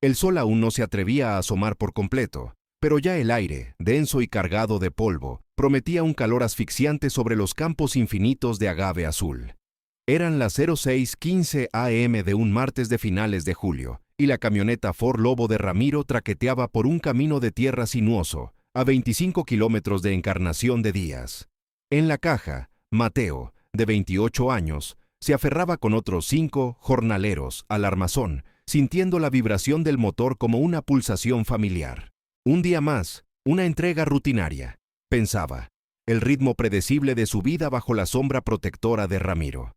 El sol aún no se atrevía a asomar por completo, pero ya el aire, denso y cargado de polvo, prometía un calor asfixiante sobre los campos infinitos de agave azul. Eran las 06:15 a.m. de un martes de finales de julio, y la camioneta Ford Lobo de Ramiro traqueteaba por un camino de tierra sinuoso, a 25 kilómetros de Encarnación de Díaz. En la caja, Mateo, de 28 años, se aferraba con otros 5 jornaleros al armazón, sintiendo la vibración del motor como una pulsación familiar. Un día más, una entrega rutinaria, pensaba, el ritmo predecible de su vida bajo la sombra protectora de Ramiro.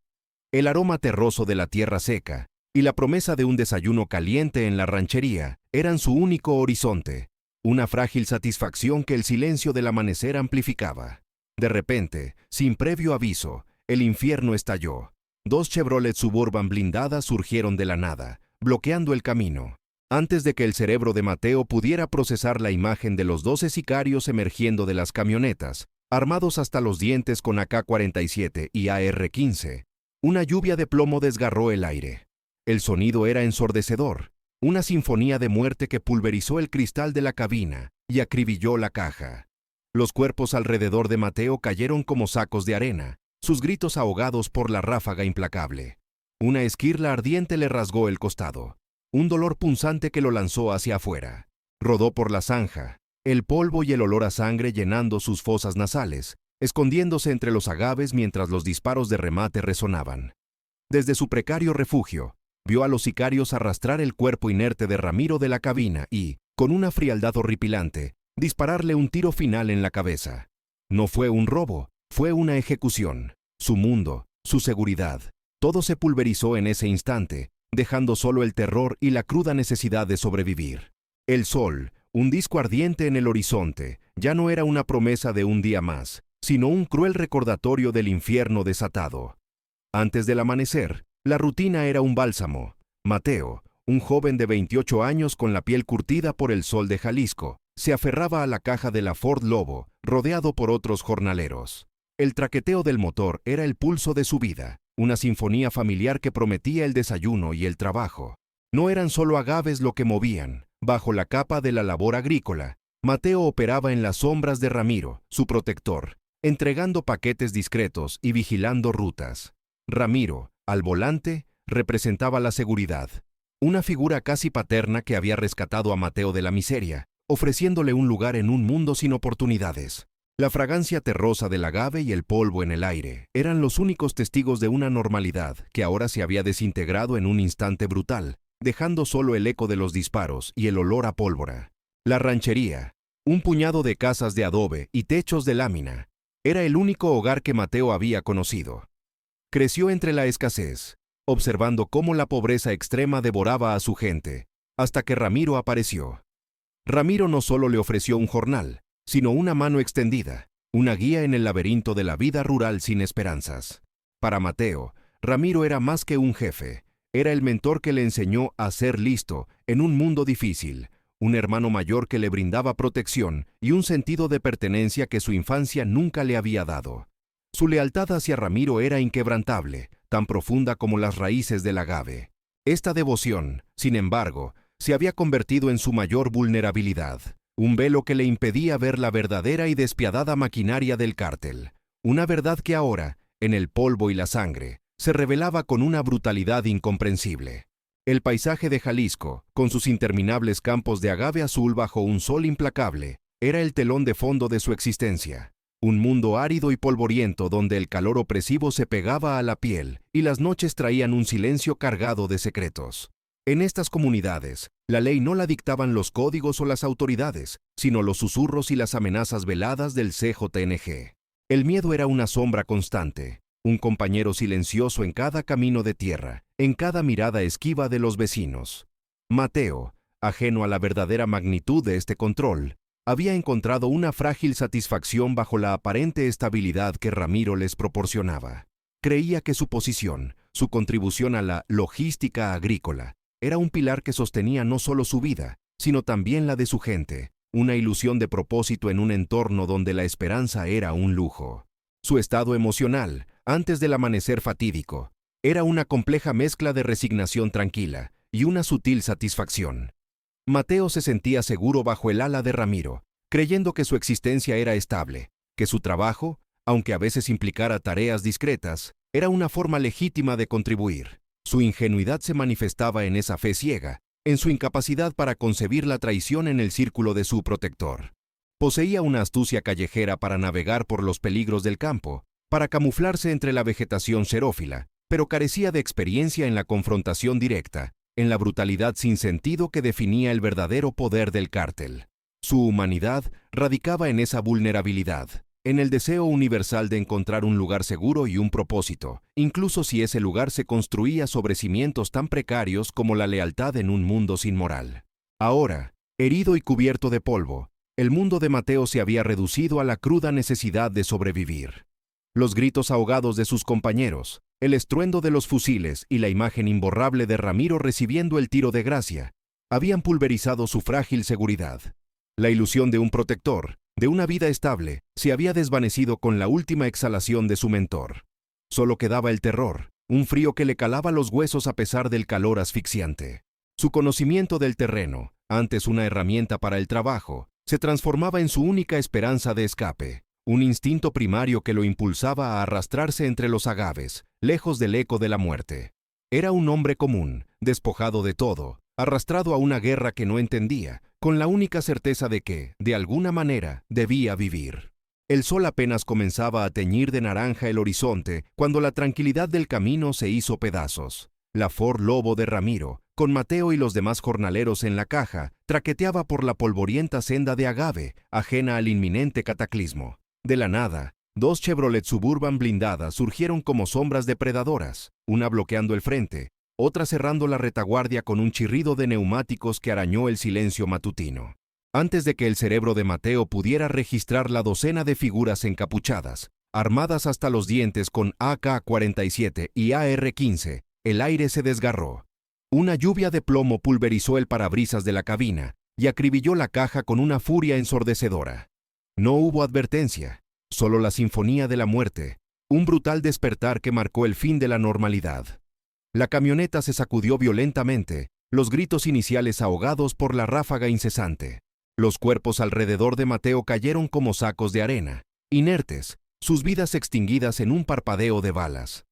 El aroma terroso de la tierra seca y la promesa de un desayuno caliente en la ranchería eran su único horizonte, una frágil satisfacción que el silencio del amanecer amplificaba. De repente, sin previo aviso, el infierno estalló. 2 Chevrolet Suburban blindadas surgieron de la nada, bloqueando el camino. Antes de que el cerebro de Mateo pudiera procesar la imagen de los 12 sicarios emergiendo de las camionetas, armados hasta los dientes con AK-47 y AR-15, una lluvia de plomo desgarró el aire. El sonido era ensordecedor, una sinfonía de muerte que pulverizó el cristal de la cabina y acribilló la caja. Los cuerpos alrededor de Mateo cayeron como sacos de arena, sus gritos ahogados por la ráfaga implacable. Una esquirla ardiente le rasgó el costado, un dolor punzante que lo lanzó hacia afuera. Rodó por la zanja, el polvo y el olor a sangre llenando sus fosas nasales, escondiéndose entre los agaves mientras los disparos de remate resonaban. Desde su precario refugio, vio a los sicarios arrastrar el cuerpo inerte de Ramiro de la cabina y, con una frialdad horripilante, dispararle un tiro final en la cabeza. No fue un robo, fue una ejecución. Su mundo, su seguridad, todo se pulverizó en ese instante, dejando solo el terror y la cruda necesidad de sobrevivir. El sol, un disco ardiente en el horizonte, ya no era una promesa de un día más, sino un cruel recordatorio del infierno desatado. Antes del amanecer, la rutina era un bálsamo. Mateo, un joven de 28 años con la piel curtida por el sol de Jalisco, se aferraba a la caja de la Ford Lobo, rodeado por otros jornaleros. El traqueteo del motor era el pulso de su vida, una sinfonía familiar que prometía el desayuno y el trabajo. No eran solo agaves lo que movían. Bajo la capa de la labor agrícola, Mateo operaba en las sombras de Ramiro, su protector, entregando paquetes discretos y vigilando rutas. Ramiro, al volante, representaba la seguridad, una figura casi paterna que había rescatado a Mateo de la miseria, ofreciéndole un lugar en un mundo sin oportunidades. La fragancia terrosa del agave y el polvo en el aire eran los únicos testigos de una normalidad que ahora se había desintegrado en un instante brutal, dejando solo el eco de los disparos y el olor a pólvora. La ranchería, un puñado de casas de adobe y techos de lámina, era el único hogar que Mateo había conocido. Creció entre la escasez, observando cómo la pobreza extrema devoraba a su gente, hasta que Ramiro apareció. Ramiro no solo le ofreció un jornal, sino una mano extendida, una guía en el laberinto de la vida rural sin esperanzas. Para Mateo, Ramiro era más que un jefe, era el mentor que le enseñó a ser listo en un mundo difícil, un hermano mayor que le brindaba protección y un sentido de pertenencia que su infancia nunca le había dado. Su lealtad hacia Ramiro era inquebrantable, tan profunda como las raíces del agave. Esta devoción, sin embargo, se había convertido en su mayor vulnerabilidad, un velo que le impedía ver la verdadera y despiadada maquinaria del cártel, una verdad que ahora, en el polvo y la sangre, se revelaba con una brutalidad incomprensible. El paisaje de Jalisco, con sus interminables campos de agave azul bajo un sol implacable, era el telón de fondo de su existencia. Un mundo árido y polvoriento donde el calor opresivo se pegaba a la piel y las noches traían un silencio cargado de secretos. En estas comunidades, la ley no la dictaban los códigos o las autoridades, sino los susurros y las amenazas veladas del CJNG. El miedo era una sombra constante, un compañero silencioso en cada camino de tierra, en cada mirada esquiva de los vecinos. Mateo, ajeno a la verdadera magnitud de este control, había encontrado una frágil satisfacción bajo la aparente estabilidad que Ramiro les proporcionaba. Creía que su posición, su contribución a la logística agrícola, era un pilar que sostenía no solo su vida, sino también la de su gente, una ilusión de propósito en un entorno donde la esperanza era un lujo. Su estado emocional, antes del amanecer fatídico, era una compleja mezcla de resignación tranquila y una sutil satisfacción. Mateo se sentía seguro bajo el ala de Ramiro, creyendo que su existencia era estable, que su trabajo, aunque a veces implicara tareas discretas, era una forma legítima de contribuir. Su ingenuidad se manifestaba en esa fe ciega, en su incapacidad para concebir la traición en el círculo de su protector. Poseía una astucia callejera para navegar por los peligros del campo, para camuflarse entre la vegetación xerófila, pero carecía de experiencia en la confrontación directa, en la brutalidad sin sentido que definía el verdadero poder del cártel. Su humanidad radicaba en esa vulnerabilidad, en el deseo universal de encontrar un lugar seguro y un propósito, incluso si ese lugar se construía sobre cimientos tan precarios como la lealtad en un mundo sin moral. Ahora, herido y cubierto de polvo, el mundo de Mateo se había reducido a la cruda necesidad de sobrevivir. Los gritos ahogados de sus compañeros, el estruendo de los fusiles y la imagen imborrable de Ramiro recibiendo el tiro de gracia, habían pulverizado su frágil seguridad. La ilusión de un protector, de una vida estable, se había desvanecido con la última exhalación de su mentor. Solo quedaba el terror, un frío que le calaba los huesos a pesar del calor asfixiante. Su conocimiento del terreno, antes una herramienta para el trabajo, se transformaba en su única esperanza de escape, un instinto primario que lo impulsaba a arrastrarse entre los agaves, lejos del eco de la muerte. Era un hombre común, despojado de todo, arrastrado a una guerra que no entendía, con la única certeza de que, de alguna manera, debía vivir. El sol apenas comenzaba a teñir de naranja el horizonte cuando la tranquilidad del camino se hizo pedazos. La Ford Lobo de Ramiro, con Mateo y los demás jornaleros en la caja, traqueteaba por la polvorienta senda de agave, ajena al inminente cataclismo. De la nada, dos Chevrolet Suburban blindadas surgieron como sombras depredadoras, una bloqueando el frente, otra cerrando la retaguardia con un chirrido de neumáticos que arañó el silencio matutino. Antes de que el cerebro de Mateo pudiera registrar la docena de figuras encapuchadas, armadas hasta los dientes con AK-47 y AR-15, el aire se desgarró. Una lluvia de plomo pulverizó el parabrisas de la cabina y acribilló la caja con una furia ensordecedora. No hubo advertencia, solo la sinfonía de la muerte, un brutal despertar que marcó el fin de la normalidad. La camioneta se sacudió violentamente, los gritos iniciales ahogados por la ráfaga incesante. Los cuerpos alrededor de Mateo cayeron como sacos de arena, inertes, sus vidas extinguidas en un parpadeo de balas.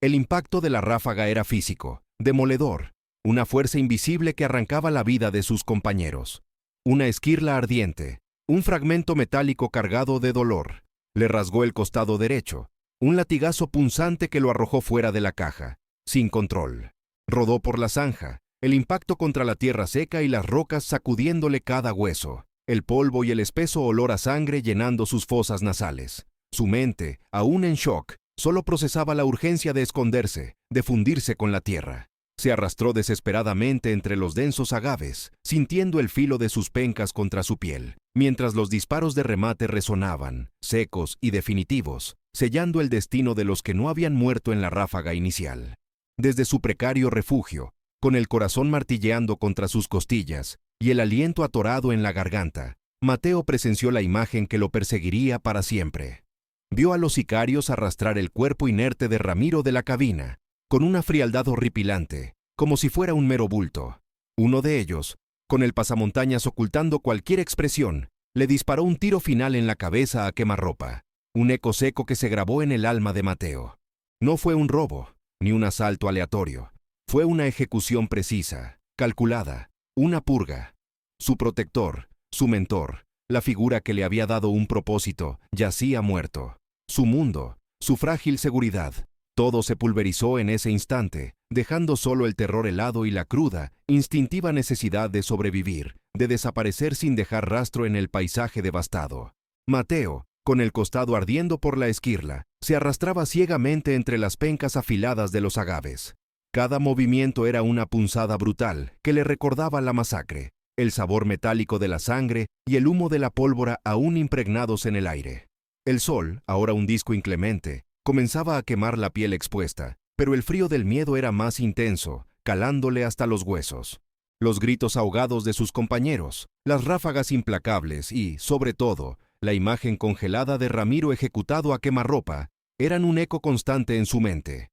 El impacto de la ráfaga era físico, demoledor, una fuerza invisible que arrancaba la vida de sus compañeros. Una esquirla ardiente, un fragmento metálico cargado de dolor, le rasgó el costado derecho, un latigazo punzante que lo arrojó fuera de la caja, sin control. Rodó por la zanja, el impacto contra la tierra seca y las rocas sacudiéndole cada hueso, el polvo y el espeso olor a sangre llenando sus fosas nasales. Su mente, aún en shock, solo procesaba la urgencia de esconderse, de fundirse con la tierra. Se arrastró desesperadamente entre los densos agaves, sintiendo el filo de sus pencas contra su piel, mientras los disparos de remate resonaban, secos y definitivos, sellando el destino de los que no habían muerto en la ráfaga inicial. Desde su precario refugio, con el corazón martilleando contra sus costillas y el aliento atorado en la garganta, Mateo presenció la imagen que lo perseguiría para siempre. Vio a los sicarios arrastrar el cuerpo inerte de Ramiro de la cabina, con una frialdad horripilante, como si fuera un mero bulto. Uno de ellos, con el pasamontañas ocultando cualquier expresión, le disparó un tiro final en la cabeza a quemarropa, un eco seco que se grabó en el alma de Mateo. No fue un robo, ni un asalto aleatorio. Fue una ejecución precisa, calculada, una purga. Su protector, su mentor, la figura que le había dado un propósito, yacía muerto. Su mundo, su frágil seguridad, todo se pulverizó en ese instante, dejando solo el terror helado y la cruda, instintiva necesidad de sobrevivir, de desaparecer sin dejar rastro en el paisaje devastado. Mateo, con el costado ardiendo por la esquirla, se arrastraba ciegamente entre las pencas afiladas de los agaves. Cada movimiento era una punzada brutal que le recordaba la masacre, el sabor metálico de la sangre y el humo de la pólvora aún impregnados en el aire. El sol, ahora un disco inclemente, comenzaba a quemar la piel expuesta, pero el frío del miedo era más intenso, calándole hasta los huesos. Los gritos ahogados de sus compañeros, las ráfagas implacables y, sobre todo, la imagen congelada de Ramiro ejecutado a quemarropa, eran un eco constante en su mente.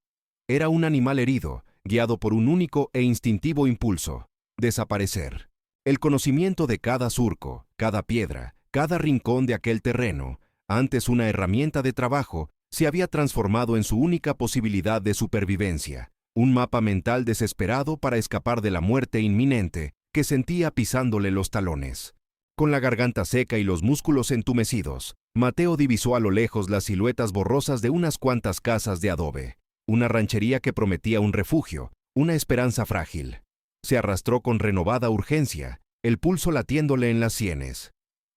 Era un animal herido, guiado por un único e instintivo impulso: desaparecer. El conocimiento de cada surco, cada piedra, cada rincón de aquel terreno, antes una herramienta de trabajo, se había transformado en su única posibilidad de supervivencia, un mapa mental desesperado para escapar de la muerte inminente que sentía pisándole los talones. Con la garganta seca y los músculos entumecidos, Mateo divisó a lo lejos las siluetas borrosas de unas cuantas casas de adobe, una ranchería que prometía un refugio, una esperanza frágil. Se arrastró con renovada urgencia, el pulso latiéndole en las sienes.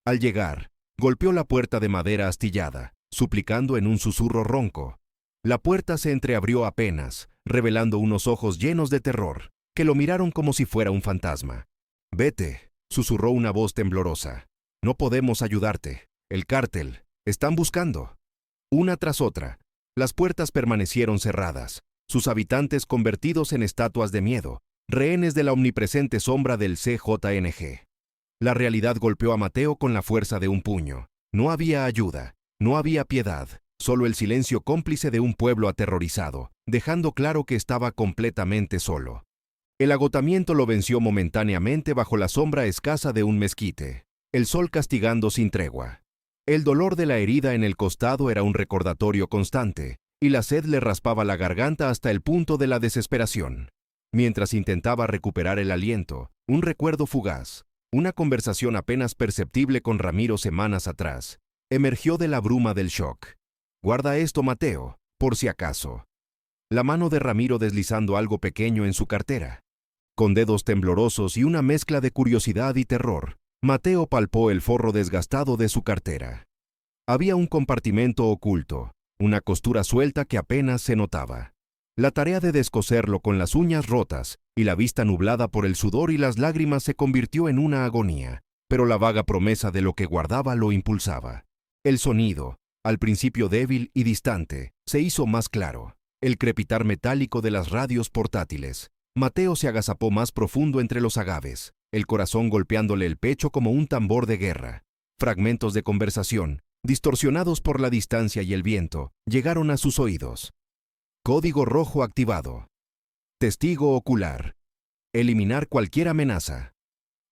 Al llegar, golpeó la puerta de madera astillada, suplicando en un susurro ronco. La puerta se entreabrió apenas, revelando unos ojos llenos de terror, que lo miraron como si fuera un fantasma. «Vete», susurró una voz temblorosa. «No podemos ayudarte. El cártel. Están buscando». Una tras otra, las puertas permanecieron cerradas, sus habitantes convertidos en estatuas de miedo, rehenes de la omnipresente sombra del CJNG. La realidad golpeó a Mateo con la fuerza de un puño. No había ayuda, no había piedad, solo el silencio cómplice de un pueblo aterrorizado, dejando claro que estaba completamente solo. El agotamiento lo venció momentáneamente bajo la sombra escasa de un mezquite, el sol castigando sin tregua. El dolor de la herida en el costado era un recordatorio constante, y la sed le raspaba la garganta hasta el punto de la desesperación. Mientras intentaba recuperar el aliento, un recuerdo fugaz, una conversación apenas perceptible con Ramiro semanas atrás, emergió de la bruma del shock. «Guarda esto, Mateo, por si acaso». La mano de Ramiro deslizando algo pequeño en su cartera. Con dedos temblorosos y una mezcla de curiosidad y terror, Mateo palpó el forro desgastado de su cartera. Había un compartimento oculto, una costura suelta que apenas se notaba. La tarea de descoserlo con las uñas rotas y la vista nublada por el sudor y las lágrimas se convirtió en una agonía, pero la vaga promesa de lo que guardaba lo impulsaba. El sonido, al principio débil y distante, se hizo más claro. El crepitar metálico de las radios portátiles. Mateo se agazapó más profundo entre los agaves, el corazón golpeándole el pecho como un tambor de guerra. Fragmentos de conversación, distorsionados por la distancia y el viento, llegaron a sus oídos. Código rojo activado. Testigo ocular. Eliminar cualquier amenaza.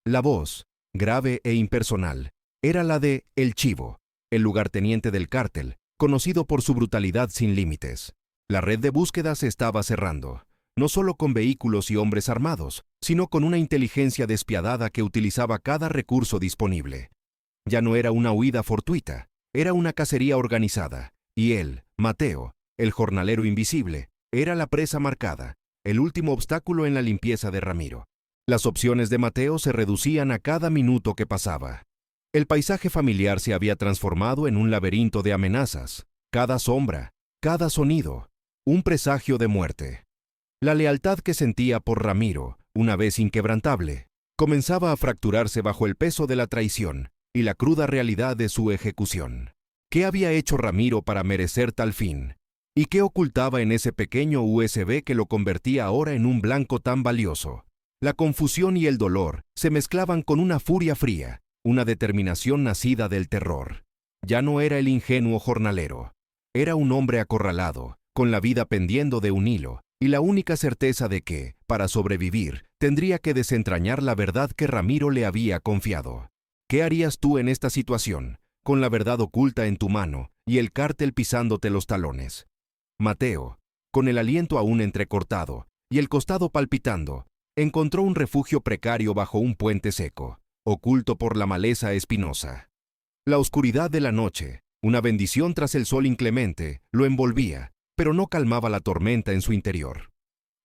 La voz, grave e impersonal, era la de El Chivo, el lugarteniente del cártel, conocido por su brutalidad sin límites. La red de búsqueda se estaba cerrando, no solo con vehículos y hombres armados, sino con una inteligencia despiadada que utilizaba cada recurso disponible. Ya no era una huida fortuita, era una cacería organizada, y él, Mateo, el jornalero invisible, era la presa marcada, el último obstáculo en la limpieza de Ramiro. Las opciones de Mateo se reducían a cada minuto que pasaba. El paisaje familiar se había transformado en un laberinto de amenazas, cada sombra, cada sonido, un presagio de muerte. La lealtad que sentía por Ramiro, una vez inquebrantable, comenzaba a fracturarse bajo el peso de la traición y la cruda realidad de su ejecución. ¿Qué había hecho Ramiro para merecer tal fin? ¿Y qué ocultaba en ese pequeño USB que lo convertía ahora en un blanco tan valioso? La confusión y el dolor se mezclaban con una furia fría, una determinación nacida del terror. Ya no era el ingenuo jornalero. Era un hombre acorralado, con la vida pendiendo de un hilo, y la única certeza de que, para sobrevivir, tendría que desentrañar la verdad que Ramiro le había confiado. ¿Qué harías tú en esta situación, con la verdad oculta en tu mano y el cártel pisándote los talones? Mateo, con el aliento aún entrecortado y el costado palpitando, encontró un refugio precario bajo un puente seco, oculto por la maleza espinosa. La oscuridad de la noche, una bendición tras el sol inclemente, lo envolvía, pero no calmaba la tormenta en su interior.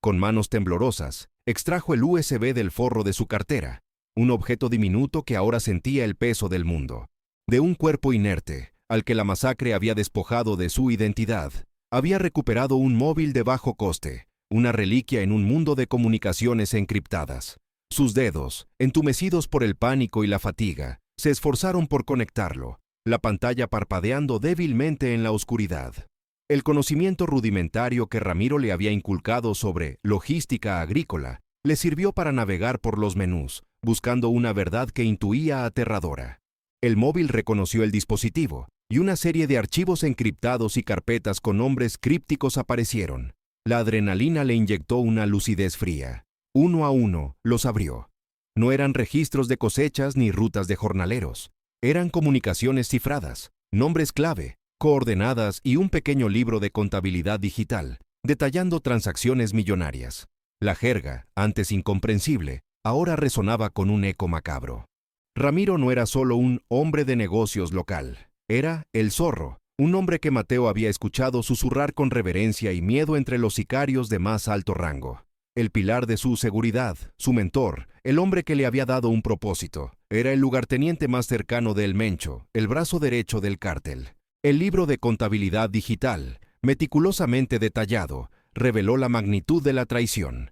Con manos temblorosas, extrajo el USB del forro de su cartera, un objeto diminuto que ahora sentía el peso del mundo. De un cuerpo inerte, al que la masacre había despojado de su identidad, había recuperado un móvil de bajo coste, una reliquia en un mundo de comunicaciones encriptadas. Sus dedos, entumecidos por el pánico y la fatiga, se esforzaron por conectarlo, la pantalla parpadeando débilmente en la oscuridad. El conocimiento rudimentario que Ramiro le había inculcado sobre logística agrícola le sirvió para navegar por los menús, buscando una verdad que intuía aterradora. El móvil reconoció el dispositivo, y una serie de archivos encriptados y carpetas con nombres crípticos aparecieron. La adrenalina le inyectó una lucidez fría. Uno a uno, los abrió. No eran registros de cosechas ni rutas de jornaleros. Eran comunicaciones cifradas, nombres clave, coordenadas y un pequeño libro de contabilidad digital, detallando transacciones millonarias. La jerga, antes incomprensible, ahora resonaba con un eco macabro. Ramiro no era solo un hombre de negocios local. Era el Zorro, un hombre que Mateo había escuchado susurrar con reverencia y miedo entre los sicarios de más alto rango. El pilar de su seguridad, su mentor, el hombre que le había dado un propósito. Era el lugarteniente más cercano de El Mencho, el brazo derecho del cártel. El libro de contabilidad digital, meticulosamente detallado, reveló la magnitud de la traición.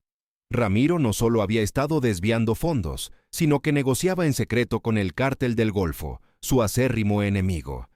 Ramiro no solo había estado desviando fondos, sino que negociaba en secreto con el cártel del Golfo, su acérrimo enemigo.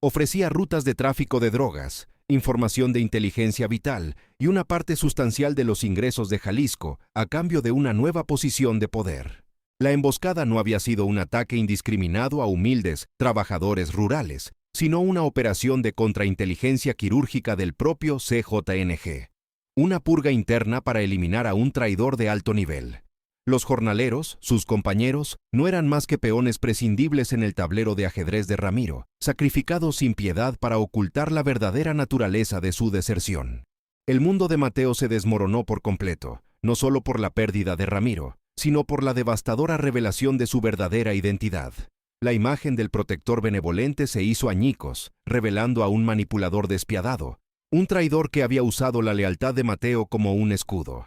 Ofrecía rutas de tráfico de drogas, información de inteligencia vital y una parte sustancial de los ingresos de Jalisco a cambio de una nueva posición de poder. La emboscada no había sido un ataque indiscriminado a humildes trabajadores rurales, sino una operación de contrainteligencia quirúrgica del propio CJNG. Una purga interna para eliminar a un traidor de alto nivel. Los jornaleros, sus compañeros, no eran más que peones prescindibles en el tablero de ajedrez de Ramiro, sacrificados sin piedad para ocultar la verdadera naturaleza de su deserción. El mundo de Mateo se desmoronó por completo, no solo por la pérdida de Ramiro, sino por la devastadora revelación de su verdadera identidad. La imagen del protector benevolente se hizo añicos, revelando a un manipulador despiadado, un traidor que había usado la lealtad de Mateo como un escudo.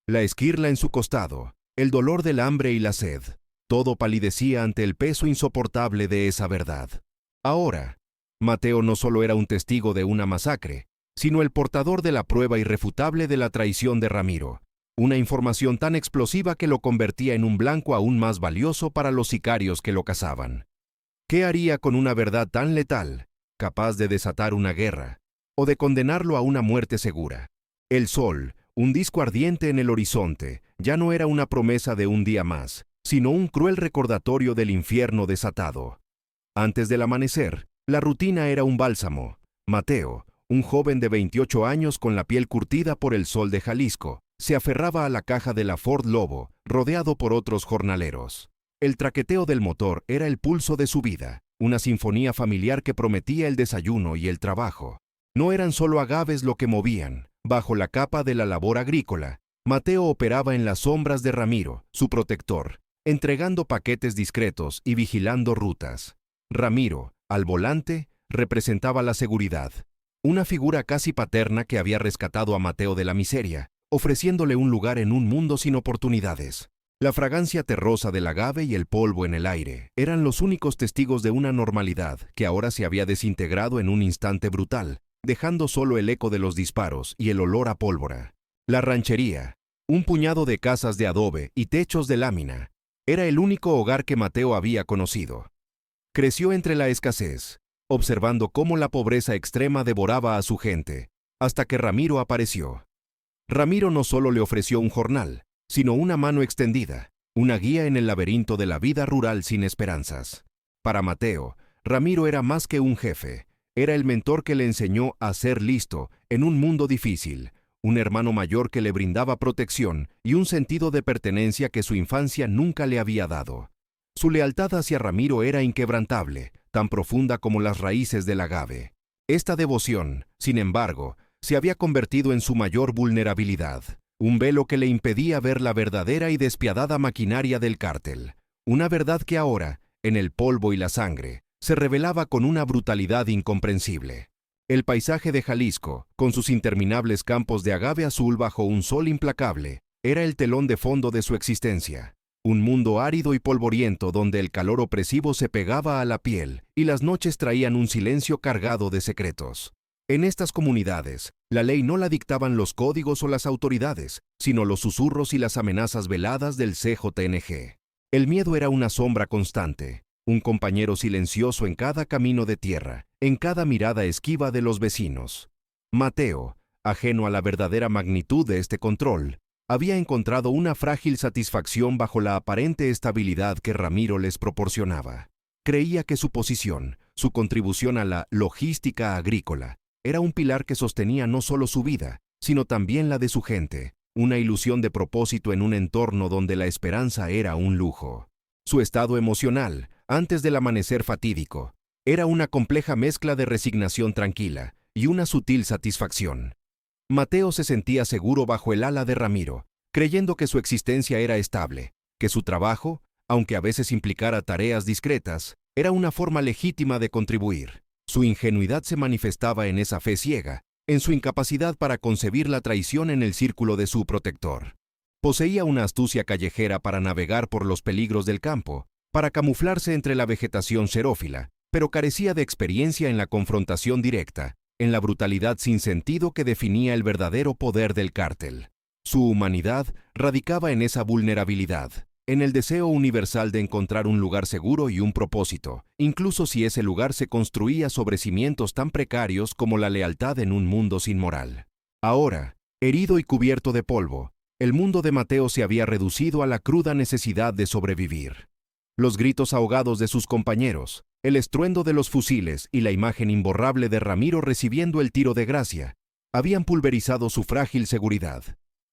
La esquirla en su costado, el dolor del hambre y la sed, todo palidecía ante el peso insoportable de esa verdad. Ahora, Mateo no solo era un testigo de una masacre, sino el portador de la prueba irrefutable de la traición de Ramiro, una información tan explosiva que lo convertía en un blanco aún más valioso para los sicarios que lo cazaban. ¿Qué haría con una verdad tan letal, capaz de desatar una guerra, o de condenarlo a una muerte segura? El sol, un disco ardiente en el horizonte, ya no era una promesa de un día más, sino un cruel recordatorio del infierno desatado. Antes del amanecer, la rutina era un bálsamo. Mateo, un joven de 28 años con la piel curtida por el sol de Jalisco, se aferraba a la caja de la Ford Lobo, rodeado por otros jornaleros. El traqueteo del motor era el pulso de su vida, una sinfonía familiar que prometía el desayuno y el trabajo. No eran solo agaves lo que movían. Bajo la capa de la labor agrícola, Mateo operaba en las sombras de Ramiro, su protector, entregando paquetes discretos y vigilando rutas. Ramiro, al volante, representaba la seguridad, una figura casi paterna que había rescatado a Mateo de la miseria, ofreciéndole un lugar en un mundo sin oportunidades. La fragancia terrosa del agave y el polvo en el aire eran los únicos testigos de una normalidad que ahora se había desintegrado en un instante brutal, dejando solo el eco de los disparos y el olor a pólvora. La ranchería, un puñado de casas de adobe y techos de lámina, era el único hogar que Mateo había conocido. Creció entre la escasez, observando cómo la pobreza extrema devoraba a su gente, hasta que Ramiro apareció. Ramiro no solo le ofreció un jornal, sino una mano extendida, una guía en el laberinto de la vida rural sin esperanzas. Para Mateo, Ramiro era más que un jefe. Era el mentor que le enseñó a ser listo en un mundo difícil, un hermano mayor que le brindaba protección y un sentido de pertenencia que su infancia nunca le había dado. Su lealtad hacia Ramiro era inquebrantable, tan profunda como las raíces del agave. Esta devoción, sin embargo, se había convertido en su mayor vulnerabilidad, un velo que le impedía ver la verdadera y despiadada maquinaria del cártel, una verdad que ahora, en el polvo y la sangre, se revelaba con una brutalidad incomprensible. El paisaje de Jalisco, con sus interminables campos de agave azul bajo un sol implacable, era el telón de fondo de su existencia. Un mundo árido y polvoriento donde el calor opresivo se pegaba a la piel y las noches traían un silencio cargado de secretos. En estas comunidades, la ley no la dictaban los códigos o las autoridades, sino los susurros y las amenazas veladas del CJNG. El miedo era una sombra constante, un compañero silencioso en cada camino de tierra, en cada mirada esquiva de los vecinos. Mateo, ajeno a la verdadera magnitud de este control, había encontrado una frágil satisfacción bajo la aparente estabilidad que Ramiro les proporcionaba. Creía que su posición, su contribución a la logística agrícola, era un pilar que sostenía no solo su vida, sino también la de su gente, una ilusión de propósito en un entorno donde la esperanza era un lujo. Su estado emocional, antes del amanecer fatídico, era una compleja mezcla de resignación tranquila y una sutil satisfacción. Mateo se sentía seguro bajo el ala de Ramiro, creyendo que su existencia era estable, que su trabajo, aunque a veces implicara tareas discretas, era una forma legítima de contribuir. Su ingenuidad se manifestaba en esa fe ciega, en su incapacidad para concebir la traición en el círculo de su protector. Poseía una astucia callejera para navegar por los peligros del campo, para camuflarse entre la vegetación xerófila, pero carecía de experiencia en la confrontación directa, en la brutalidad sin sentido que definía el verdadero poder del cártel. Su humanidad radicaba en esa vulnerabilidad, en el deseo universal de encontrar un lugar seguro y un propósito, incluso si ese lugar se construía sobre cimientos tan precarios como la lealtad en un mundo sin moral. Ahora, herido y cubierto de polvo, el mundo de Mateo se había reducido a la cruda necesidad de sobrevivir. Los gritos ahogados de sus compañeros, el estruendo de los fusiles y la imagen imborrable de Ramiro recibiendo el tiro de gracia, habían pulverizado su frágil seguridad.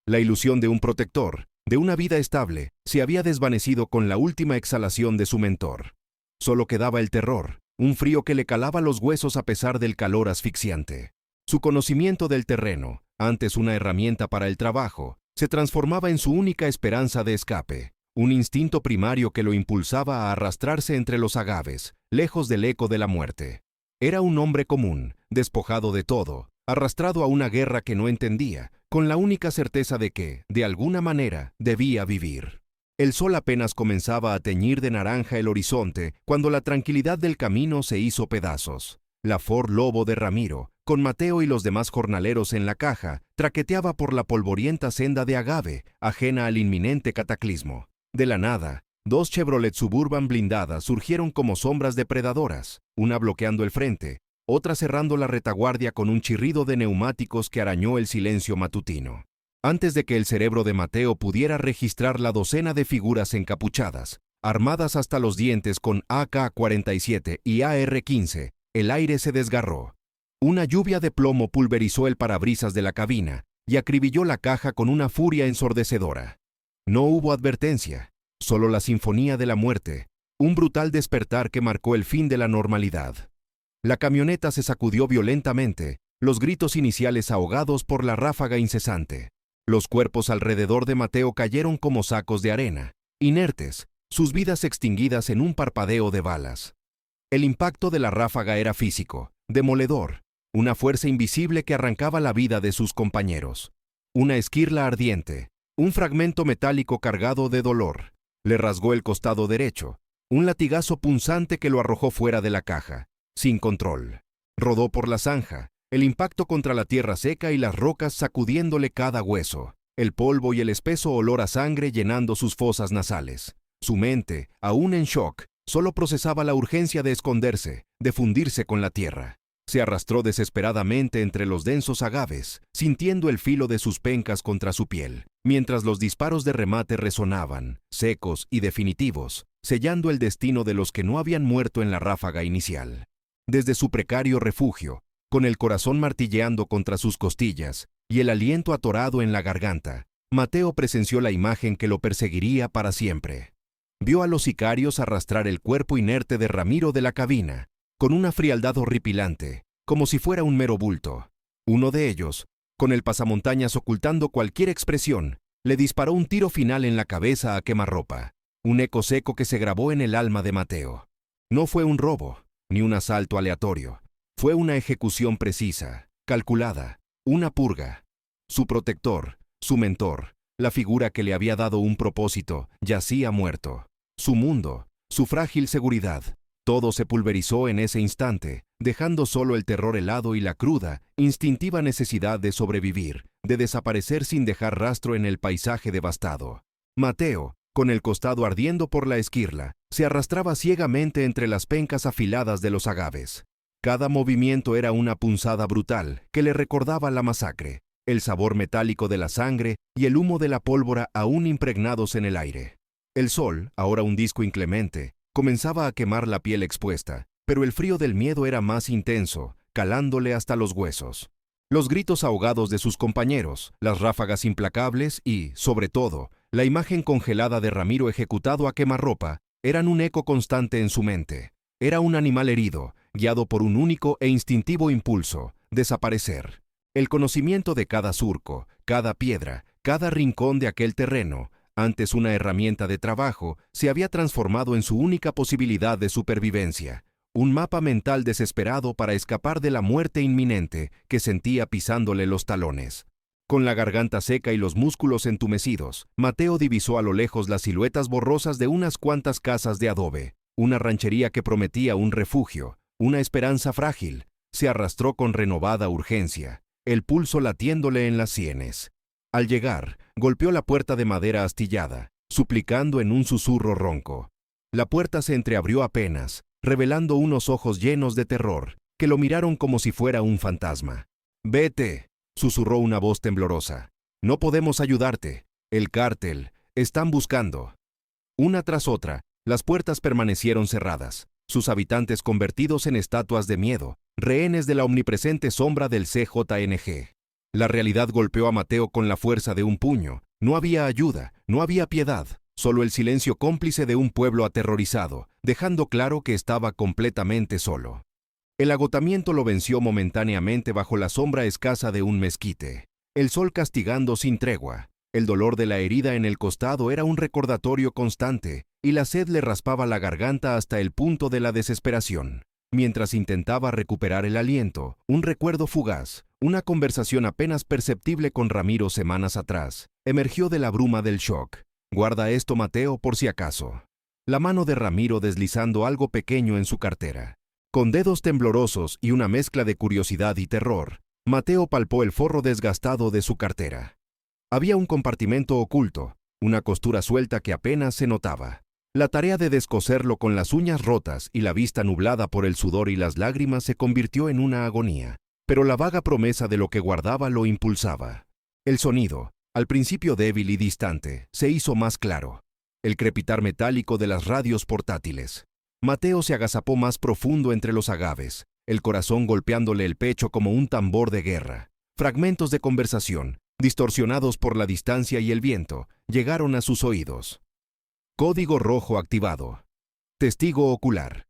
La ilusión de un protector, de una vida estable, se había desvanecido con la última exhalación de su mentor. Solo quedaba el terror, un frío que le calaba los huesos a pesar del calor asfixiante. Su conocimiento del terreno, antes una herramienta para el trabajo, se transformaba en su única esperanza de escape, un instinto primario que lo impulsaba a arrastrarse entre los agaves, lejos del eco de la muerte. Era un hombre común, despojado de todo, arrastrado a una guerra que no entendía, con la única certeza de que, de alguna manera, debía vivir. El sol apenas comenzaba a teñir de naranja el horizonte cuando la tranquilidad del camino se hizo pedazos. La Ford Lobo de Ramiro, con Mateo y los demás jornaleros en la caja, traqueteaba por la polvorienta senda de agave, ajena al inminente cataclismo. De la nada, dos Chevrolet Suburban blindadas surgieron como sombras depredadoras, una bloqueando el frente, otra cerrando la retaguardia con un chirrido de neumáticos que arañó el silencio matutino. Antes de que el cerebro de Mateo pudiera registrar la docena de figuras encapuchadas, armadas hasta los dientes con AK-47 y AR-15, el aire se desgarró. Una lluvia de plomo pulverizó el parabrisas de la cabina y acribilló la caja con una furia ensordecedora. No hubo advertencia, solo la sinfonía de la muerte, un brutal despertar que marcó el fin de la normalidad. La camioneta se sacudió violentamente, los gritos iniciales ahogados por la ráfaga incesante. Los cuerpos alrededor de Mateo cayeron como sacos de arena, inertes, sus vidas extinguidas en un parpadeo de balas. El impacto de la ráfaga era físico, demoledor, una fuerza invisible que arrancaba la vida de sus compañeros. Una esquirla ardiente, un fragmento metálico cargado de dolor, le rasgó el costado derecho, un latigazo punzante que lo arrojó fuera de la caja, sin control. Rodó por la zanja, el impacto contra la tierra seca y las rocas sacudiéndole cada hueso, el polvo y el espeso olor a sangre llenando sus fosas nasales. Su mente, aún en shock, solo procesaba la urgencia de esconderse, de fundirse con la tierra. Se arrastró desesperadamente entre los densos agaves, sintiendo el filo de sus pencas contra su piel, mientras los disparos de remate resonaban, secos y definitivos, sellando el destino de los que no habían muerto en la ráfaga inicial. Desde su precario refugio, con el corazón martilleando contra sus costillas y el aliento atorado en la garganta, Mateo presenció la imagen que lo perseguiría para siempre. Vio a los sicarios arrastrar el cuerpo inerte de Ramiro de la cabina, con una frialdad horripilante, como si fuera un mero bulto. Uno de ellos, con el pasamontañas ocultando cualquier expresión, le disparó un tiro final en la cabeza a quemarropa, un eco seco que se grabó en el alma de Mateo. No fue un robo, ni un asalto aleatorio. Fue una ejecución precisa, calculada, una purga. Su protector, su mentor, la figura que le había dado un propósito, yacía muerto. Su mundo, su frágil seguridad, todo se pulverizó en ese instante, dejando solo el terror helado y la cruda, instintiva necesidad de sobrevivir, de desaparecer sin dejar rastro en el paisaje devastado. Mateo, con el costado ardiendo por la esquirla, se arrastraba ciegamente entre las pencas afiladas de los agaves. Cada movimiento era una punzada brutal que le recordaba la masacre, el sabor metálico de la sangre y el humo de la pólvora aún impregnados en el aire. El sol, ahora un disco inclemente, comenzaba a quemar la piel expuesta, pero el frío del miedo era más intenso, calándole hasta los huesos. Los gritos ahogados de sus compañeros, las ráfagas implacables y, sobre todo, la imagen congelada de Ramiro ejecutado a quemarropa eran un eco constante en su mente. Era un animal herido, guiado por un único e instintivo impulso: desaparecer. El conocimiento de cada surco, cada piedra, cada rincón de aquel terreno, antes una herramienta de trabajo, se había transformado en su única posibilidad de supervivencia. Un mapa mental desesperado para escapar de la muerte inminente que sentía pisándole los talones. Con la garganta seca y los músculos entumecidos, Mateo divisó a lo lejos las siluetas borrosas de unas cuantas casas de adobe, una ranchería que prometía un refugio, una esperanza frágil. Se arrastró con renovada urgencia, el pulso latiéndole en las sienes. Al llegar, golpeó la puerta de madera astillada, suplicando en un susurro ronco. La puerta se entreabrió apenas, revelando unos ojos llenos de terror, que lo miraron como si fuera un fantasma. «Vete», susurró una voz temblorosa. «No podemos ayudarte. El cártel. Están buscando». Una tras otra, las puertas permanecieron cerradas, sus habitantes convertidos en estatuas de miedo, rehenes de la omnipresente sombra del CJNG. La realidad golpeó a Mateo con la fuerza de un puño. No había ayuda, no había piedad. Solo el silencio cómplice de un pueblo aterrorizado, dejando claro que estaba completamente solo. El agotamiento lo venció momentáneamente bajo la sombra escasa de un mezquite. El sol castigando sin tregua. El dolor de la herida en el costado era un recordatorio constante, y la sed le raspaba la garganta hasta el punto de la desesperación. Mientras intentaba recuperar el aliento, un recuerdo fugaz, una conversación apenas perceptible con Ramiro semanas atrás, emergió de la bruma del shock. «Guarda esto, Mateo, por si acaso». La mano de Ramiro deslizando algo pequeño en su cartera. Con dedos temblorosos y una mezcla de curiosidad y terror, Mateo palpó el forro desgastado de su cartera. Había un compartimento oculto, una costura suelta que apenas se notaba. La tarea de descoserlo con las uñas rotas y la vista nublada por el sudor y las lágrimas se convirtió en una agonía, pero la vaga promesa de lo que guardaba lo impulsaba. El sonido, al principio débil y distante, se hizo más claro. El crepitar metálico de las radios portátiles. Mateo se agazapó más profundo entre los agaves, el corazón golpeándole el pecho como un tambor de guerra. Fragmentos de conversación, distorsionados por la distancia y el viento, llegaron a sus oídos. Código rojo activado. Testigo ocular.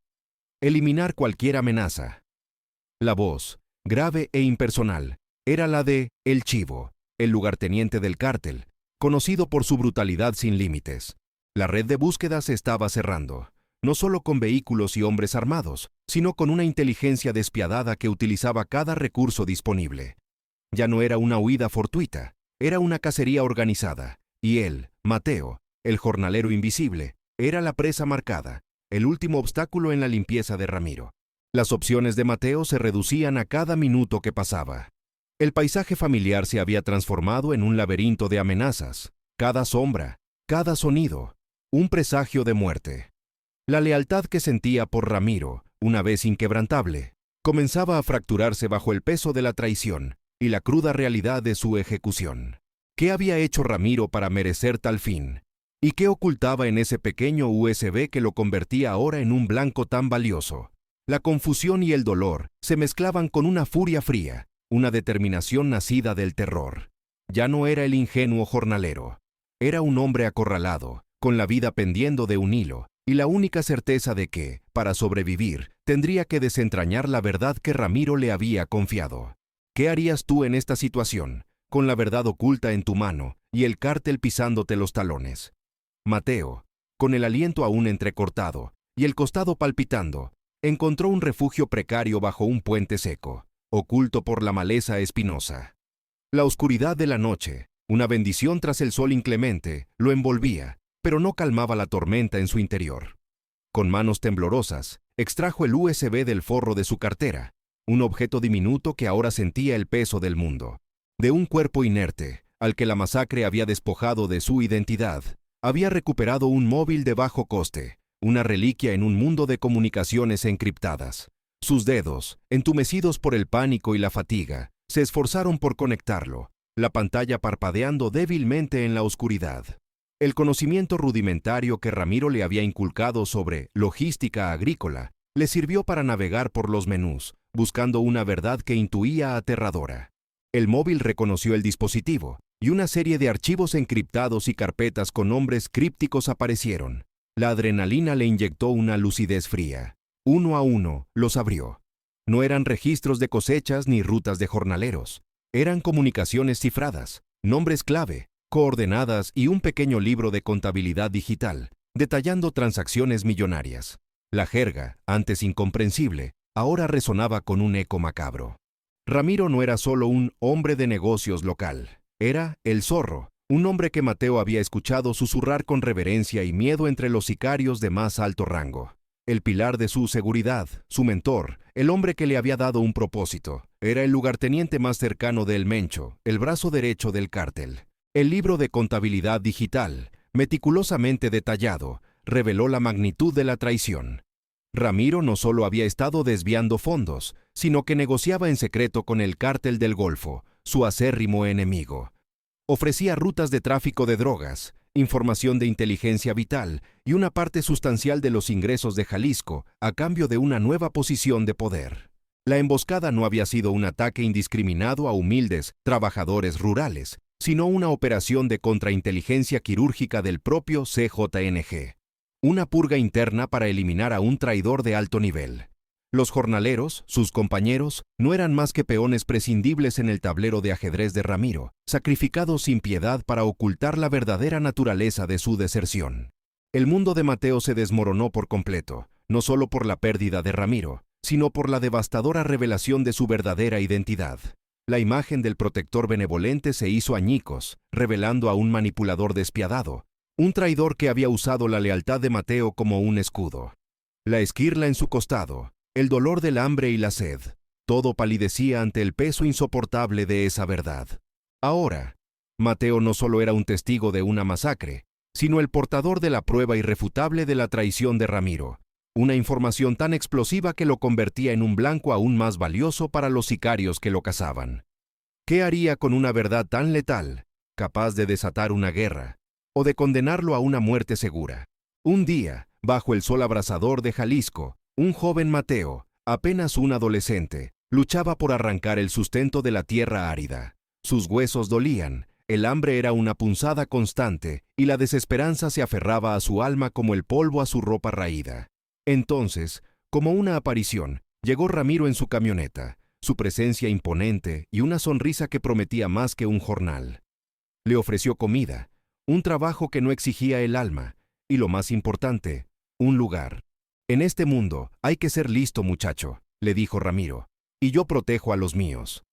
Eliminar cualquier amenaza. La voz, grave e impersonal, era la de El Chivo, el lugarteniente del cártel, conocido por su brutalidad sin límites. La red de búsqueda se estaba cerrando, no solo con vehículos y hombres armados, sino con una inteligencia despiadada que utilizaba cada recurso disponible. Ya no era una huida fortuita, era una cacería organizada, y él, Mateo, el jornalero invisible, era la presa marcada, el último obstáculo en la limpieza de Ramiro. Las opciones de Mateo se reducían a cada minuto que pasaba. El paisaje familiar se había transformado en un laberinto de amenazas, cada sombra, cada sonido, un presagio de muerte. La lealtad que sentía por Ramiro, una vez inquebrantable, comenzaba a fracturarse bajo el peso de la traición y la cruda realidad de su ejecución. ¿Qué había hecho Ramiro para merecer tal fin? ¿Y qué ocultaba en ese pequeño USB que lo convertía ahora en un blanco tan valioso? La confusión y el dolor se mezclaban con una furia fría, una determinación nacida del terror. Ya no era el ingenuo jornalero. Era un hombre acorralado, con la vida pendiendo de un hilo, y la única certeza de que, para sobrevivir, tendría que desentrañar la verdad que Ramiro le había confiado. ¿Qué harías tú en esta situación, con la verdad oculta en tu mano y el cártel pisándote los talones? Mateo, con el aliento aún entrecortado y el costado palpitando, encontró un refugio precario bajo un puente seco, oculto por la maleza espinosa. La oscuridad de la noche, una bendición tras el sol inclemente, lo envolvía, pero no calmaba la tormenta en su interior. Con manos temblorosas, extrajo el USB del forro de su cartera, un objeto diminuto que ahora sentía el peso del mundo. De un cuerpo inerte, al que la masacre había despojado de su identidad, había recuperado un móvil de bajo coste, una reliquia en un mundo de comunicaciones encriptadas. Sus dedos, entumecidos por el pánico y la fatiga, se esforzaron por conectarlo, la pantalla parpadeando débilmente en la oscuridad. El conocimiento rudimentario que Ramiro le había inculcado sobre logística agrícola le sirvió para navegar por los menús, buscando una verdad que intuía aterradora. El móvil reconoció el dispositivo, y una serie de archivos encriptados y carpetas con nombres crípticos aparecieron. La adrenalina le inyectó una lucidez fría. Uno a uno, los abrió. No eran registros de cosechas ni rutas de jornaleros. Eran comunicaciones cifradas, nombres clave, coordenadas y un pequeño libro de contabilidad digital, detallando transacciones millonarias. La jerga, antes incomprensible, ahora resonaba con un eco macabro. Ramiro no era solo un hombre de negocios local. Era el Zorro, un hombre que Mateo había escuchado susurrar con reverencia y miedo entre los sicarios de más alto rango. El pilar de su seguridad, su mentor, el hombre que le había dado un propósito. Era el lugarteniente más cercano de El Mencho, el brazo derecho del cártel. El libro de contabilidad digital, meticulosamente detallado, reveló la magnitud de la traición. Ramiro no solo había estado desviando fondos, sino que negociaba en secreto con el cártel del Golfo, su acérrimo enemigo. Ofrecía rutas de tráfico de drogas, información de inteligencia vital y una parte sustancial de los ingresos de Jalisco a cambio de una nueva posición de poder. La emboscada no había sido un ataque indiscriminado a humildes trabajadores rurales, sino una operación de contrainteligencia quirúrgica del propio CJNG. Una purga interna para eliminar a un traidor de alto nivel. Los jornaleros, sus compañeros, no eran más que peones prescindibles en el tablero de ajedrez de Ramiro, sacrificados sin piedad para ocultar la verdadera naturaleza de su deserción. El mundo de Mateo se desmoronó por completo, no solo por la pérdida de Ramiro, sino por la devastadora revelación de su verdadera identidad. La imagen del protector benevolente se hizo añicos, revelando a un manipulador despiadado, un traidor que había usado la lealtad de Mateo como un escudo. La esquirla en su costado, el dolor del hambre y la sed, todo palidecía ante el peso insoportable de esa verdad. Ahora, Mateo no solo era un testigo de una masacre, sino el portador de la prueba irrefutable de la traición de Ramiro, una información tan explosiva que lo convertía en un blanco aún más valioso para los sicarios que lo cazaban. ¿Qué haría con una verdad tan letal, capaz de desatar una guerra, o de condenarlo a una muerte segura? Un día, bajo el sol abrasador de Jalisco, un joven Mateo, apenas un adolescente, luchaba por arrancar el sustento de la tierra árida. Sus huesos dolían, el hambre era una punzada constante y la desesperanza se aferraba a su alma como el polvo a su ropa raída. Entonces, como una aparición, llegó Ramiro en su camioneta, su presencia imponente y una sonrisa que prometía más que un jornal. Le ofreció comida, un trabajo que no exigía el alma, y lo más importante, un lugar. En este mundo hay que ser listo, muchacho, le dijo Ramiro, y yo protejo a los míos.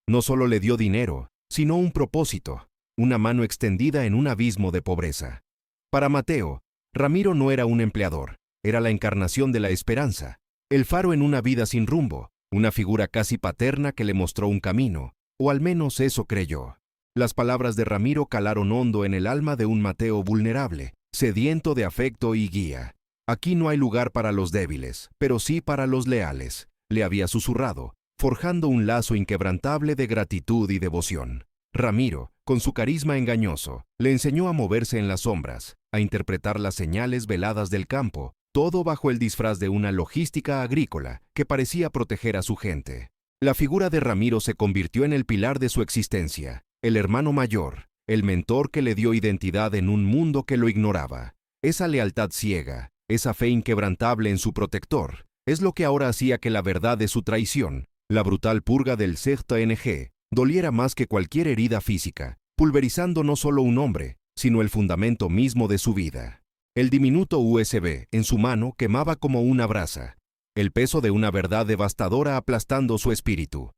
No solo le dio dinero, sino un propósito, una mano extendida en un abismo de pobreza. Para Mateo, Ramiro no era un empleador, era la encarnación de la esperanza, el faro en una vida sin rumbo, una figura casi paterna que le mostró un camino, o al menos eso creyó. Las palabras de Ramiro calaron hondo en el alma de un Mateo vulnerable, sediento de afecto y guía. Aquí no hay lugar para los débiles, pero sí para los leales, le había susurrado, forjando un lazo inquebrantable de gratitud y devoción. Ramiro, con su carisma engañoso, le enseñó a moverse en las sombras, a interpretar las señales veladas del campo, todo bajo el disfraz de una logística agrícola que parecía proteger a su gente. La figura de Ramiro se convirtió en el pilar de su existencia, el hermano mayor, el mentor que le dio identidad en un mundo que lo ignoraba. Esa lealtad ciega, esa fe inquebrantable en su protector, es lo que ahora hacía que la verdad de su traición, la brutal purga del CJNG, doliera más que cualquier herida física, pulverizando no solo un hombre, sino el fundamento mismo de su vida. El diminuto USB en su mano quemaba como una brasa, el peso de una verdad devastadora aplastando su espíritu.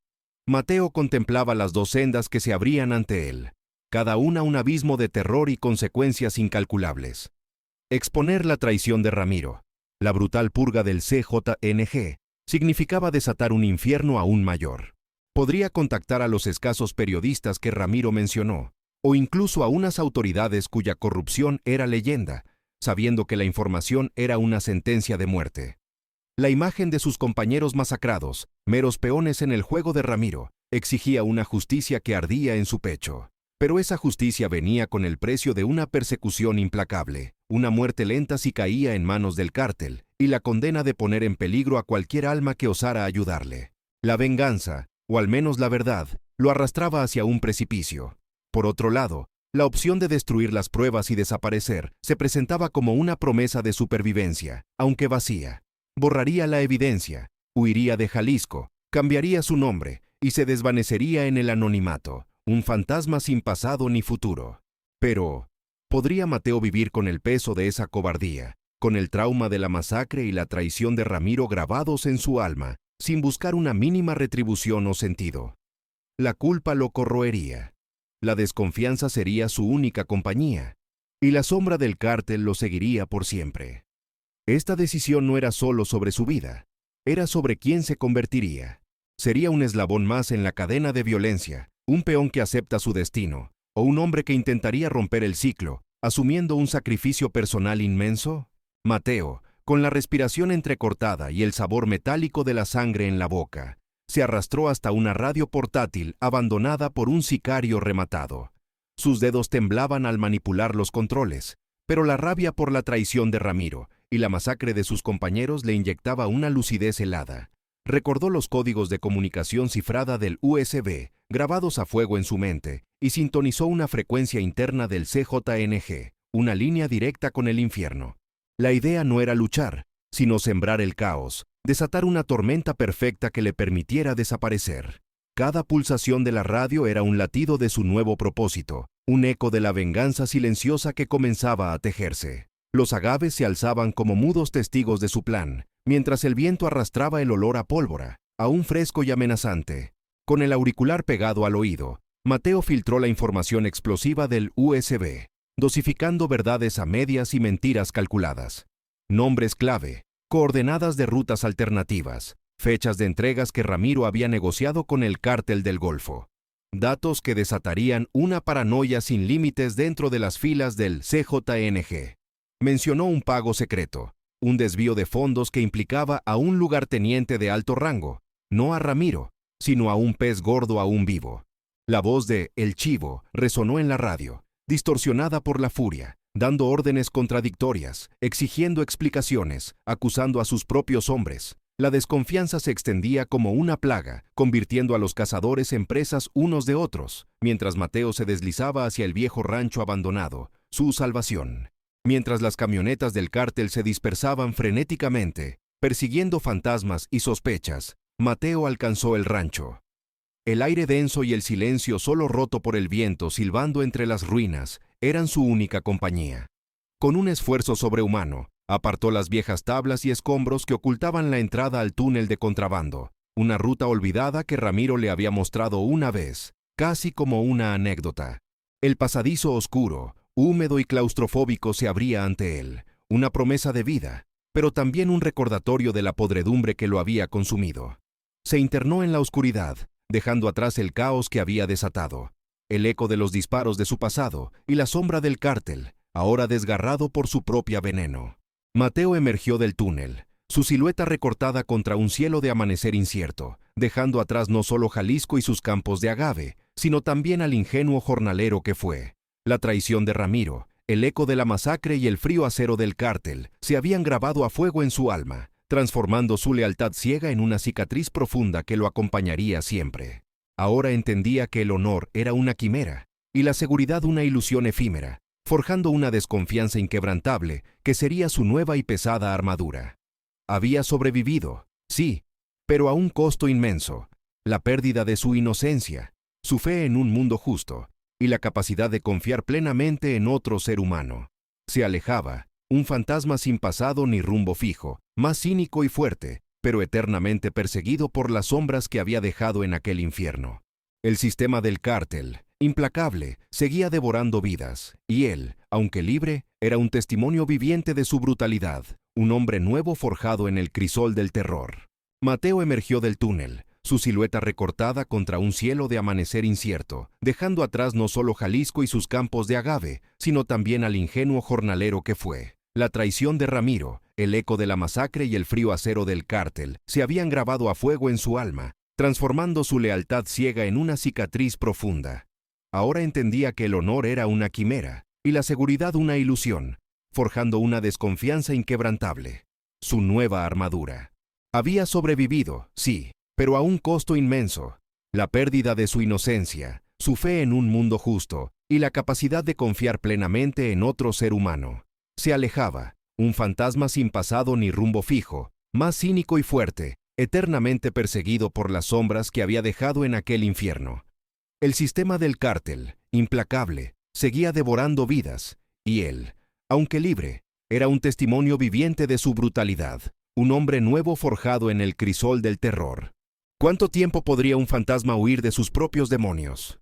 Mateo contemplaba las dos sendas que se abrían ante él, cada una un abismo de terror y consecuencias incalculables. Exponer la traición de Ramiro, la brutal purga del CJNG, significaba desatar un infierno aún mayor. Podría contactar a los escasos periodistas que Ramiro mencionó, o incluso a unas autoridades cuya corrupción era leyenda, sabiendo que la información era una sentencia de muerte. La imagen de sus compañeros masacrados, meros peones en el juego de Ramiro, exigía una justicia que ardía en su pecho. Pero esa justicia venía con el precio de una persecución implacable, una muerte lenta si caía en manos del cártel, y la condena de poner en peligro a cualquier alma que osara ayudarle. La venganza, o al menos la verdad, lo arrastraba hacia un precipicio. Por otro lado, la opción de destruir las pruebas y desaparecer se presentaba como una promesa de supervivencia, aunque vacía. Borraría la evidencia, huiría de Jalisco, cambiaría su nombre y se desvanecería en el anonimato, un fantasma sin pasado ni futuro. Pero, ¿podría Mateo vivir con el peso de esa cobardía, con el trauma de la masacre y la traición de Ramiro grabados en su alma, sin buscar una mínima retribución o sentido? La culpa lo corroería. La desconfianza sería su única compañía, y la sombra del cártel lo seguiría por siempre. Esta decisión no era solo sobre su vida, era sobre quién se convertiría. Sería un eslabón más en la cadena de violencia, un peón que acepta su destino, o un hombre que intentaría romper el ciclo, asumiendo un sacrificio personal inmenso. Mateo, con la respiración entrecortada y el sabor metálico de la sangre en la boca, se arrastró hasta una radio portátil abandonada por un sicario rematado. Sus dedos temblaban al manipular los controles, pero la rabia por la traición de Ramiro y la masacre de sus compañeros le inyectaba una lucidez helada. Recordó los códigos de comunicación cifrada del USB, grabados a fuego en su mente, y sintonizó una frecuencia interna del CJNG, una línea directa con el infierno. La idea no era luchar, sino sembrar el caos, desatar una tormenta perfecta que le permitiera desaparecer. Cada pulsación de la radio era un latido de su nuevo propósito, un eco de la venganza silenciosa que comenzaba a tejerse. Los agaves se alzaban como mudos testigos de su plan, mientras el viento arrastraba el olor a pólvora, aún fresco y amenazante. Con el auricular pegado al oído, Mateo filtró la información explosiva del USB, dosificando verdades a medias y mentiras calculadas. Nombres clave, coordenadas de rutas alternativas, fechas de entregas que Ramiro había negociado con el cártel del Golfo. Datos que desatarían una paranoia sin límites dentro de las filas del CJNG. Mencionó un pago secreto, un desvío de fondos que implicaba a un lugarteniente de alto rango, no a Ramiro, sino a un pez gordo aún vivo. La voz de El Chivo resonó en la radio, distorsionada por la furia, dando órdenes contradictorias, exigiendo explicaciones, acusando a sus propios hombres. La desconfianza se extendía como una plaga, convirtiendo a los cazadores en presas unos de otros, mientras Mateo se deslizaba hacia el viejo rancho abandonado, su salvación. Mientras las camionetas del cártel se dispersaban frenéticamente, persiguiendo fantasmas y sospechas, Mateo alcanzó el rancho. El aire denso y el silencio solo roto por el viento silbando entre las ruinas eran su única compañía. Con un esfuerzo sobrehumano, apartó las viejas tablas y escombros que ocultaban la entrada al túnel de contrabando, una ruta olvidada que Ramiro le había mostrado una vez, casi como una anécdota. El pasadizo oscuro, húmedo y claustrofóbico se abría ante él, una promesa de vida, pero también un recordatorio de la podredumbre que lo había consumido. Se internó en la oscuridad, dejando atrás el caos que había desatado, el eco de los disparos de su pasado y la sombra del cártel, ahora desgarrado por su propia veneno. Mateo emergió del túnel, su silueta recortada contra un cielo de amanecer incierto, dejando atrás no solo Jalisco y sus campos de agave, sino también al ingenuo jornalero que fue. La traición de Ramiro, el eco de la masacre y el frío acero del cártel se habían grabado a fuego en su alma, transformando su lealtad ciega en una cicatriz profunda que lo acompañaría siempre. Ahora entendía que el honor era una quimera y la seguridad una ilusión efímera, forjando una desconfianza inquebrantable que sería su nueva y pesada armadura. Había sobrevivido, sí, pero a un costo inmenso: la pérdida de su inocencia, su fe en un mundo justo y la capacidad de confiar plenamente en otro ser humano. Se alejaba, un fantasma sin pasado ni rumbo fijo, más cínico y fuerte, pero eternamente perseguido por las sombras que había dejado en aquel infierno. El sistema del cártel, implacable, seguía devorando vidas, y él, aunque libre, era un testimonio viviente de su brutalidad, un hombre nuevo forjado en el crisol del terror. Mateo emergió del túnel, su silueta recortada contra un cielo de amanecer incierto, dejando atrás no solo Jalisco y sus campos de agave, sino también al ingenuo jornalero que fue. La traición de Ramiro, el eco de la masacre y el frío acero del cártel se habían grabado a fuego en su alma, transformando su lealtad ciega en una cicatriz profunda. Ahora entendía que el honor era una quimera y la seguridad una ilusión, forjando una desconfianza inquebrantable. Su nueva armadura. Había sobrevivido, sí, pero a un costo inmenso: la pérdida de su inocencia, su fe en un mundo justo y la capacidad de confiar plenamente en otro ser humano. Se alejaba, un fantasma sin pasado ni rumbo fijo, más cínico y fuerte, eternamente perseguido por las sombras que había dejado en aquel infierno. El sistema del cártel, implacable, seguía devorando vidas, y él, aunque libre, era un testimonio viviente de su brutalidad, un hombre nuevo forjado en el crisol del terror. ¿Cuánto tiempo podría un fantasma huir de sus propios demonios?